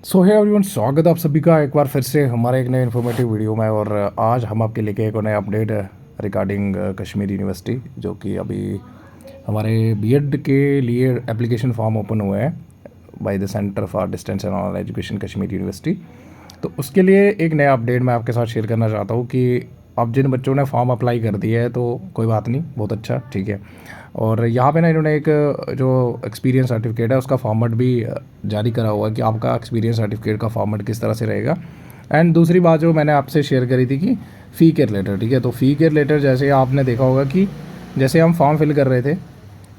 सो है एवरीवन, स्वागत है आप सभी का एक बार फिर से हमारे एक नए इन्फॉर्मेटिव वीडियो में। और आज हम आपके लेके एक नया अपडेट रिगार्डिंग कश्मीर यूनिवर्सिटी, जो कि अभी हमारे बीएड के लिए एप्लीकेशन फॉर्म ओपन हुए हैं by the centre for distance and online education Kashmir university. तो उसके लिए एक नया अपडेट मैं आपके साथ शेयर करना चाहता हूँ कि अब जिन बच्चों ने फॉर्म अप्लाई कर दिया है तो कोई बात नहीं, बहुत अच्छा, ठीक है। और यहाँ पे ना इन्होंने एक जो एक्सपीरियंस सर्टिफिकेट है उसका फॉर्मेट भी जारी करा हुआ है कि आपका एक्सपीरियंस सर्टिफिकेट का फॉर्मेट किस तरह से रहेगा। एंड दूसरी बात जो मैंने आपसे शेयर करी थी कि फ़ी के रिलेटेड, ठीक है। तो फ़ी के रिलेटेड जैसे आपने देखा होगा कि जैसे हम फॉर्म फिल कर रहे थे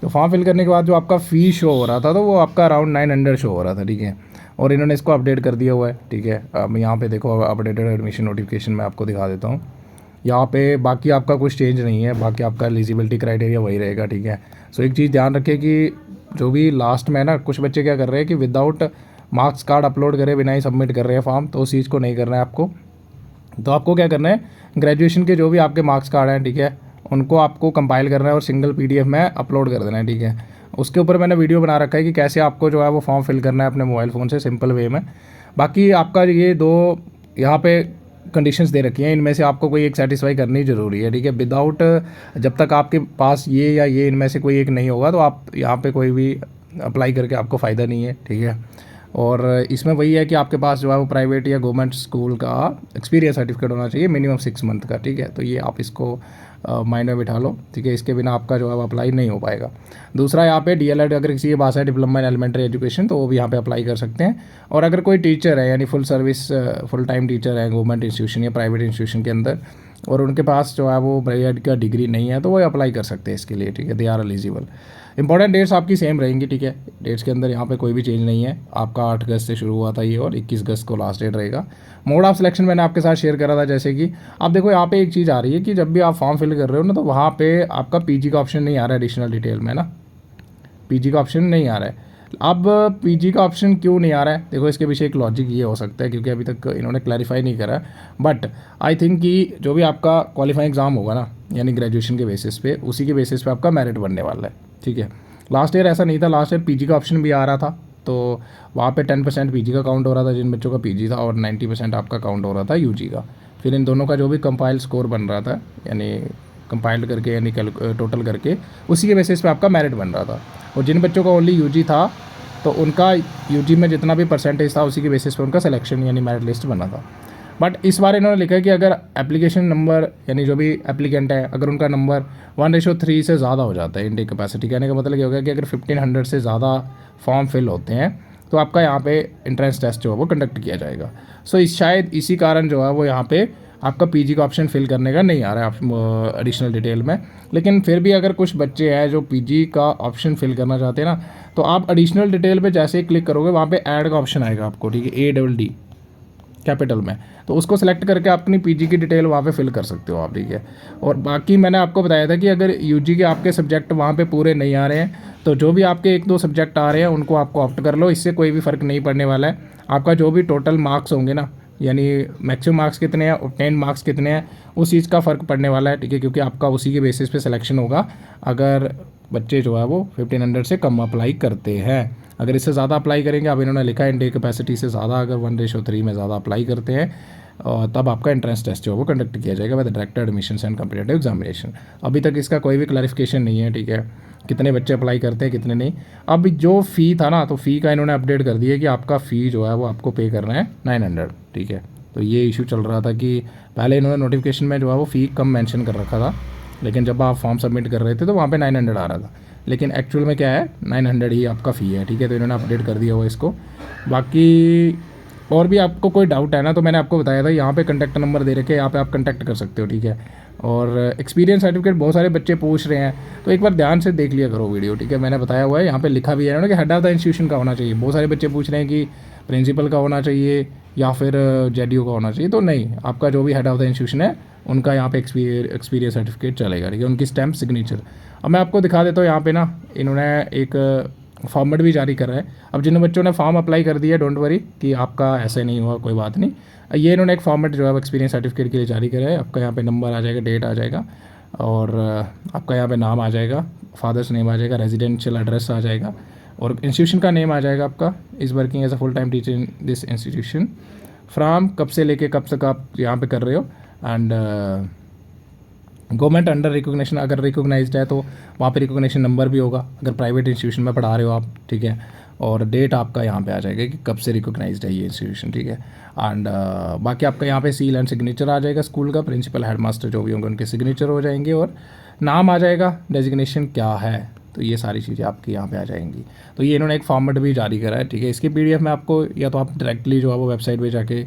तो फॉर्म फिल करने के बाद जो आपका फ़ी शो हो रहा था तो वो आपका अराउंड 900 शो हो रहा था, ठीक है। और इन्होंने इसको अपडेट कर दिया हुआ है, ठीक है। अब यहाँ पे देखो, अपडेटेड एडमिशन नोटिफिकेशन मैं आपको दिखा देता हूँ। यहाँ पे बाकी आपका कुछ चेंज नहीं है, बाकी आपका एलिजिबिलिटी क्राइटेरिया वही रहेगा, ठीक है। सो एक चीज़ ध्यान रखें कि जो भी लास्ट में ना कुछ बच्चे क्या कर रहे हैं कि विदाउट मार्क्स कार्ड अपलोड करे बिना ही सबमिट कर रहे हैं फॉर्म, तो उस चीज़ को नहीं करना है आपको। तो आपको क्या करना है, ग्रेजुएशन के जो भी आपके मार्क्स कार्ड हैं, ठीक है, उनको आपको कंपाइल करना है और सिंगल पीडीएफ में अपलोड कर देना है, ठीक है। उसके ऊपर मैंने वीडियो बना रखा है कि कैसे आपको जो है वो फॉर्म फिल करना है अपने मोबाइल फ़ोन से सिंपल वे में। बाकी आपका ये दो यहाँ पे कंडीशंस दे रखी हैं, इनमें से आपको कोई एक सेटिस्फाई करनी ज़रूरी है, ठीक है। विदाउट जब तक आपके पास ये या ये इनमें से कोई एक नहीं होगा तो आप यहाँ पे कोई भी अप्लाई करके आपको फ़ायदा नहीं है, ठीक है। और इसमें वही है कि आपके पास जो है वो प्राइवेट या गवर्नमेंट स्कूल का एक्सपीरियंस सर्टिफिकेट होना चाहिए मिनिमम 6 मंथ का, ठीक है। तो ये आप इसको माइंड में बिठा लो, ठीक है। इसके बिना आपका जो है वो अप्लाई नहीं हो पाएगा। दूसरा, यहाँ पे डीएलएड अगर किसी के पास है, डिप्लोमा इन एलिमेंट्री एजुकेशन, तो वो भी यहाँ पे अप्लाई कर सकते हैं। और अगर कोई टीचर है यानी full service full time teacher है गवर्नमेंट इंस्टीट्यूशन या प्राइवेट इंस्टीट्यूशन के अंदर और उनके पास जो है वो बीएड का डिग्री नहीं है तो वो अप्लाई कर सकते हैं इसके लिए, ठीक है। They are eligible. Important dates आपकी सेम रहेंगी, ठीक है। डेट्स के अंदर यहाँ पे कोई भी चेंज नहीं है। आपका 8 अगस्त से शुरू हुआ था ये और 21 अगस्त को लास्ट डेट रहेगा। मोड ऑफ सिलेक्शन मैंने आपके साथ शेयर करा था, जैसे कि आप देखो यहाँ पे एक चीज़ आ रही है कि जब भी आप फॉर्म फिल कर रहे हो ना तो वहाँ पे आपका पीजी का ऑप्शन नहीं आ रहा है एडिशनल डिटेल में ना, पीजी का ऑप्शन नहीं आ रहा है। अब पीजी का ऑप्शन क्यों नहीं आ रहा है, देखो इसके पीछे एक लॉजिक ये हो सकता है क्योंकि अभी तक इन्होंने क्लैरिफाई नहीं करा है। बट आई थिंक कि जो भी आपका क्वालिफाइंग एग्ज़ाम होगा ना, यानी ग्रेजुएशन के बेसिस पे, उसी के बेसिस पे आपका मेरिट बनने वाला है, ठीक है। लास्ट ईयर ऐसा नहीं था, लास्ट ईयर पीजी का ऑप्शन भी आ रहा था तो वहाँ पे 10% पीजी का काउंट हो रहा था जिन बच्चों का पीजी था और 90% आपका काउंट हो रहा था यूजी का। फिर इन दोनों का जो भी कंपाइल स्कोर बन रहा था, यानी कंपाइल्ड करके यानी टोटल करके, उसी के बेसिस पे आपका मेरिट बन रहा था। और जिन बच्चों का ओनली यूजी था तो उनका यूजी में जितना भी परसेंटेज था उसी के बेसिस पे उनका सिलेक्शन यानी मेरिट लिस्ट बना था। बट इस बार इन्होंने लिखा है कि अगर एप्लीकेशन नंबर यानी जो भी एप्लीकेंट है अगर उनका नंबर 1:3 से ज़्यादा हो जाता है इनटेक कैपेसिटी, कहने का मतलब ये होगा कि अगर 1500 से ज़्यादा फॉर्म फिल होते हैं तो आपका यहाँ पे एंट्रेंस टेस्ट जो है वो कंडक्ट किया जाएगा। सो शायद इसी कारण जो है वो यहाँ पे आपका पीजी का ऑप्शन फिल करने का नहीं आ रहा है एडिशनल डिटेल में। लेकिन फिर भी अगर कुछ बच्चे हैं जो पीजी का ऑप्शन फिल करना चाहते हैं ना, तो आप एडिशनल डिटेल पे जैसे ही क्लिक करोगे वहाँ पे ऐड का ऑप्शन आएगा आपको, ठीक है, ADD कैपिटल में, तो उसको सेलेक्ट करके अपनी पीजी की डिटेल वहाँ पे फिल कर सकते हो आप, ठीक है। और बाकी मैंने आपको बताया था कि अगर यूजी के आपके सब्जेक्ट वहाँ पे पूरे नहीं आ रहे हैं तो जो भी आपके 1-2 सब्जेक्ट आ रहे हैं उनको आपको ऑप्ट कर लो, इससे कोई भी फ़र्क नहीं पड़ने वाला है। आपका जो भी टोटल मार्क्स होंगे ना, यानी मैक्सिमम मार्क्स कितने हैं, ऑब्टेन्ड मार्क्स कितने हैं, उस चीज़ का फ़र्क पड़ने वाला है, ठीक है, क्योंकि आपका उसी के बेसिस पे सिलेक्शन होगा अगर बच्चे जो है वो 1500 से कम अप्लाई करते हैं। अगर इससे ज़्यादा अप्लाई करेंगे, अब इन्होंने लिखा है इनटेक कैपेसिटी से ज़्यादा अगर 1:3 में ज़्यादा अप्लाई करते हैं तब आपका एंट्रेंस टेस्ट जो है वो कंडक्ट किया जाएगा by the director admission and competitive examination. अभी तक इसका कोई भी क्लैरिफिकेशन नहीं है, ठीक है, कितने बच्चे अप्लाई करते हैं कितने नहीं। अब जो फ़ी था ना, तो फ़ी का इन्होंने अपडेट कर दिया कि आपका फ़ी जो है वो आपको पे करना है 900, ठीक है। तो ये इशू चल रहा था कि पहले इन्होंने नोटिफिकेशन में जो है वो फ़ी कम मेंशन कर रखा था, लेकिन जब आप फॉर्म सबमिट कर रहे थे तो वहाँ पे 900 आ रहा था, लेकिन एक्चुअल में क्या है 900 ही आपका फ़ी है, ठीक है। तो इन्होंने अपडेट कर दिया हुआ इसको। बाकी और भी आपको कोई डाउट है ना तो मैंने आपको बताया था यहाँ पे कॉन्टैक्ट नंबर दे रखे, यहाँ पे आप कॉन्टैक्ट कर सकते हो, ठीक है। और एक्सपीरियंस सर्टिफिकेट बहुत सारे बच्चे पूछ रहे हैं तो एक बार ध्यान से देख लिया करो वीडियो, ठीक है। मैंने बताया हुआ है, यहाँ पे लिखा भी है ना कि हेड ऑफ़ द इंस्टीट्यूशन का होना चाहिए। बहुत सारे बच्चे पूछ रहे हैं कि प्रिंसिपल का होना चाहिए या फिर जेडीओ का होना चाहिए, तो नहीं, आपका जो भी हेड ऑफ़ द इंस्टीट्यूशन है उनका यहाँ पे एक्सपीरियंस सर्टिफिकेट चलेगा, ठीक है, उनकी स्टैम्प सिग्नेचर। अब मैं आपको दिखा देता हूँ, यहाँ पे ना इन्होंने एक फॉर्मेट भी जारी कर रहा है। अब जिन बच्चों ने फॉर्म अप्लाई कर दिया, डोंट वरी कि आपका ऐसे नहीं हुआ, कोई बात नहीं। ये इन्होंने एक फॉर्मेट जो है एक्सपीरियंस सर्टिफिकेट के लिए जारी करा है। आपका यहाँ पे नंबर आ जाएगा, डेट आ जाएगा और आपका यहाँ पे नाम आ जाएगा, फादर्स नेम आ जाएगा, रेजिडेंशियल एड्रेस आ जाएगा, और इंस्टीट्यूशन का नेम आ जाएगा आपका, is working as a full time teacher in this institution from, कब से लेके कब तक आप यहाँ पे कर रहे हो, एंड गवर्नमेंट अंडर रिकोगनिशन, अगर रिकोगनाइज्ड है तो वहाँ पे रिकोगनिशन नंबर भी होगा, अगर प्राइवेट इंस्टीट्यूशन में पढ़ा रहे हो आप, ठीक है। और डेट आपका यहाँ पे आ जाएगा कि कब से रिकोगनाइज्ड है ये इंस्टीट्यूशन, ठीक है। एंड बाकी आपका यहाँ पे सील एंड सिग्नेचर आ जाएगा स्कूल का, प्रिंसिपल हेडमास्टर जो भी होंगे उनके सिग्नेचर हो जाएंगे, और नाम आ जाएगा, डेजिग्नेशन क्या है, तो ये सारी चीज़ें आपकी यहाँ पे आ जाएंगी। तो ये इन्होंने एक फॉर्मेट भी जारी करा है, ठीक है। इसकी पीडीएफ में आपको, या तो आप डायरेक्टली जो है वो वेबसाइट पे जाके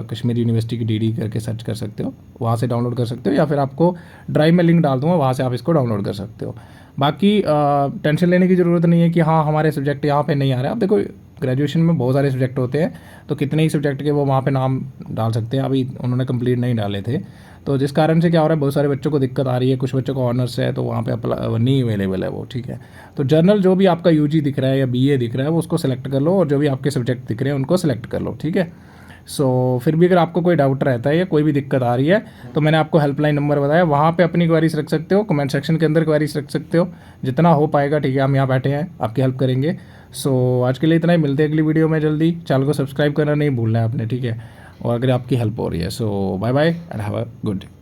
कश्मीर यूनिवर्सिटी की डीडी करके सर्च कर सकते हो, वहाँ से डाउनलोड कर सकते हो, या फिर आपको ड्राइव में लिंक डाल दूँगा, वहाँ से आप इसको डाउनलोड कर सकते हो। बाकी टेंशन लेने की ज़रूरत नहीं है कि हाँ हमारे सब्जेक्ट यहाँ पे नहीं आ रहे। आप देखो ग्रेजुएशन में बहुत सारे सब्जेक्ट होते हैं, तो कितने ही सब्जेक्ट के वो वहाँ पे नाम डाल सकते हैं, अभी उन्होंने कंप्लीट नहीं डाले थे, तो जिस कारण से क्या हो रहा है, बहुत सारे बच्चों को दिक्कत आ रही है, कुछ बच्चों को ऑनर्स है तो वहाँ पे नहीं अवेलेबल है वो, ठीक है। तो जर्नल जो भी आपका यूजी दिख रहा है या बीए दिख रहा है वो उसको सेलेक्ट कर लो, और जो भी आपके सब्जेक्ट दिख रहे हैं उनको सेलेक्ट कर लो, ठीक है। सो फिर भी अगर आपको कोई डाउट रहता है या कोई भी दिक्कत आ रही है, तो मैंने आपको हेल्पलाइन नंबर बताया, वहाँ पे अपनी क्वेरीज रख सकते हो, कमेंट सेक्शन के अंदर क्वेरीज रख सकते हो, जितना हो पाएगा, ठीक है। हम यहाँ बैठे हैं, आपकी हेल्प करेंगे। सो आज के लिए इतना ही, मिलते हैं अगली वीडियो में जल्दी। चैनल को सब्सक्राइब करना नहीं भूलना है आपने, ठीक है, और अगर आपकी हेल्प हो रही है। So bye bye and have a good day.